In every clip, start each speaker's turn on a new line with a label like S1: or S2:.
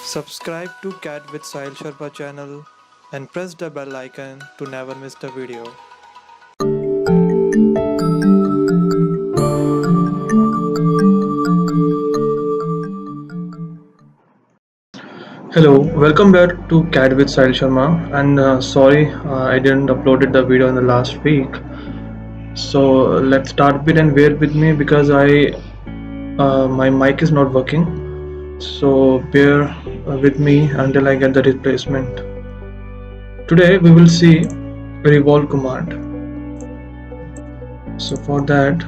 S1: Subscribe to Cat with Sahil Sharma channel and press the bell icon to never miss the video.
S2: Hello, welcome back to Cat with Sahil Sharma. And sorry, I didn't uploaded the video in the last week. So let's start with and bear with me because my mic is not working. So bear with me until I get the replacement. Today we will see revolve command. So for that,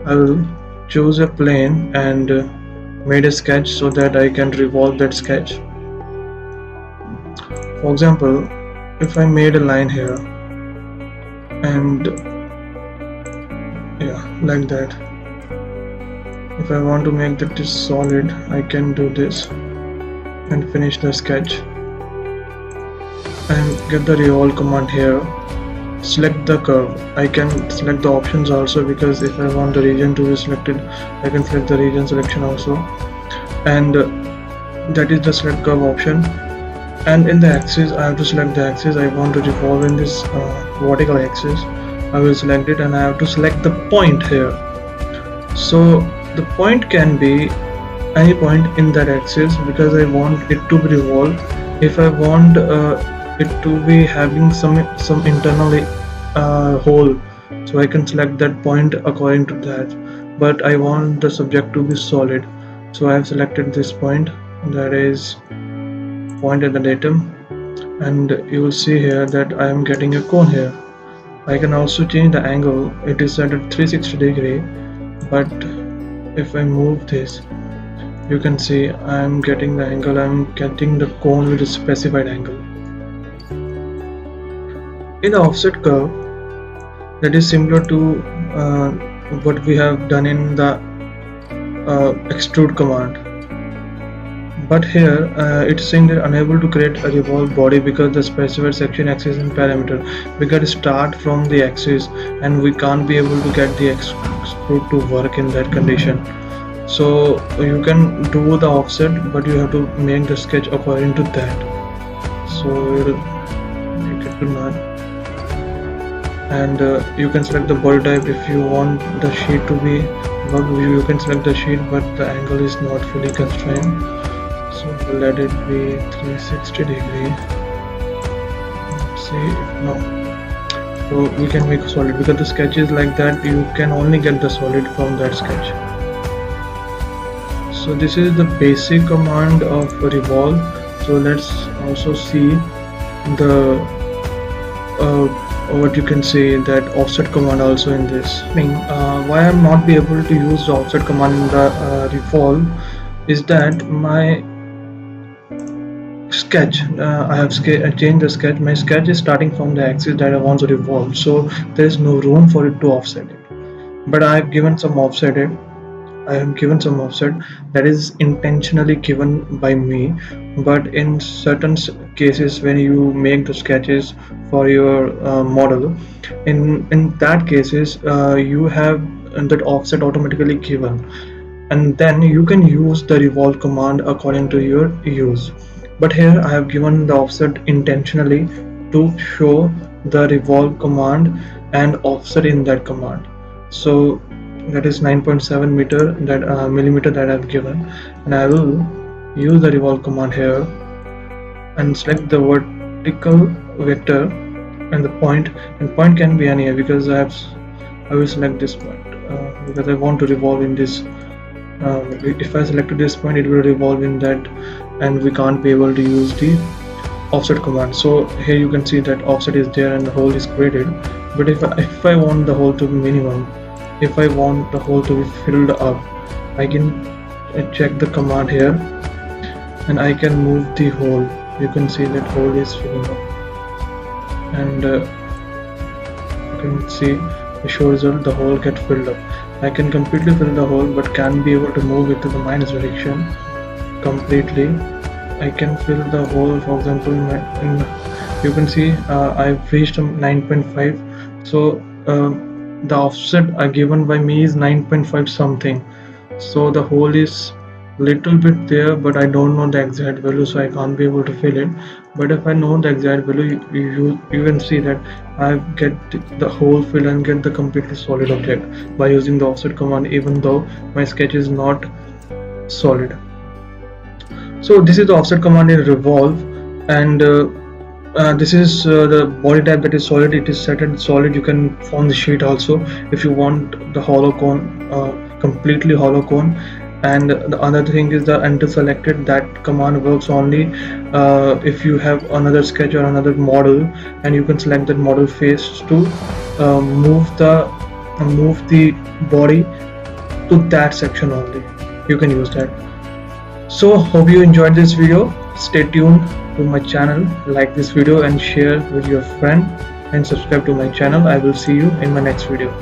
S2: I will choose a plane and made a sketch so that I can revolve that sketch. For example, if I made a line here and yeah, like that. If I want to make that is solid, I can do this and finish the sketch and get the revolve command here. Select the curve. I can select the options also, because if I want the region to be selected, I can select the region selection also, and that is the select curve option. And in the axis, I have to select the axis. I want to revolve in this vertical axis. I will select it and I have to select the point here. So the point can be any point in that axis because I want it to be revolved. If I want it to be having some internal hole, so I can select that point according to that. But I want the subject to be solid, so I have selected this point, that is point at the datum, and you will see here that I am getting a cone here. I can also change the angle. It is set at 360 degree, but if I move this, you can see I am getting the angle. I am getting the cone with a specified angle. In the offset curve, that is similar to what we have done in the extrude command, but here it's saying that unable to create a revolved body because the specified section axis and parameter. We got to start from the axis and we can't be able to get the extrude to work in that condition. So you can do the offset, but you have to make the sketch according to that. So you'll make it to none, and you can select the body type. If you want the sheet to be worked, you can select the sheet, but the angle is not fully constrained, so let it be 360 degree. Let's see, no, so we can make a solid because the sketch is like that. You can only get the solid from that sketch. So this is the basic command of revolve. So let's also see the what you can say that offset command also in this. Why I'm not be able to use the offset command in the revolve is that my sketch, I have changed the sketch. My sketch is starting from the axis that I want to revolve, so there is no room for it to offset it. But I have given some offset that is intentionally given by me. But in certain cases, when you make the sketches for your model, in that cases you have that offset automatically given, and then you can use the revolve command according to your use. But here I have given the offset intentionally to show the revolve command and offset in that command. So that is 9.7 meter that millimeter that I have given, and I will use the revolve command here and select the vertical vector and the point, and point can be anywhere because I will select this point because I want to revolve in this. If I selected this point, it will revolve in that, and we can't be able to use the offset command. So here you can see that offset is there and the hole is created. But if I want the hole to be minimum, if I want the hole to be filled up, I can check the command here and I can move the hole. You can see that hole is filling up, and you can see the show result, the hole get filled up. I can completely fill the hole but can't be able to move it to the minus direction completely. I can fill the hole, for example, you can see I've reached 9.5. so the offset given by me is 9.5 something, so the hole is little bit there, but I don't know the exact value, so I can't be able to fill it. But if I know the exact value, you can see that I get the whole fill and get the completely solid object by using the offset command, even though my sketch is not solid. So this is the offset command in Revolve, and this is the body type that is solid. It is set at solid. You can form the sheet also if you want the hollow cone, completely hollow cone. And the other thing is the enter selected. That command works only if you have another sketch or another model, and you can select that model face to move the body to that section only. You can use that. So hope you enjoyed this video. Stay tuned to my channel, like this video and share with your friend, and subscribe to my channel. I will see you in my next video.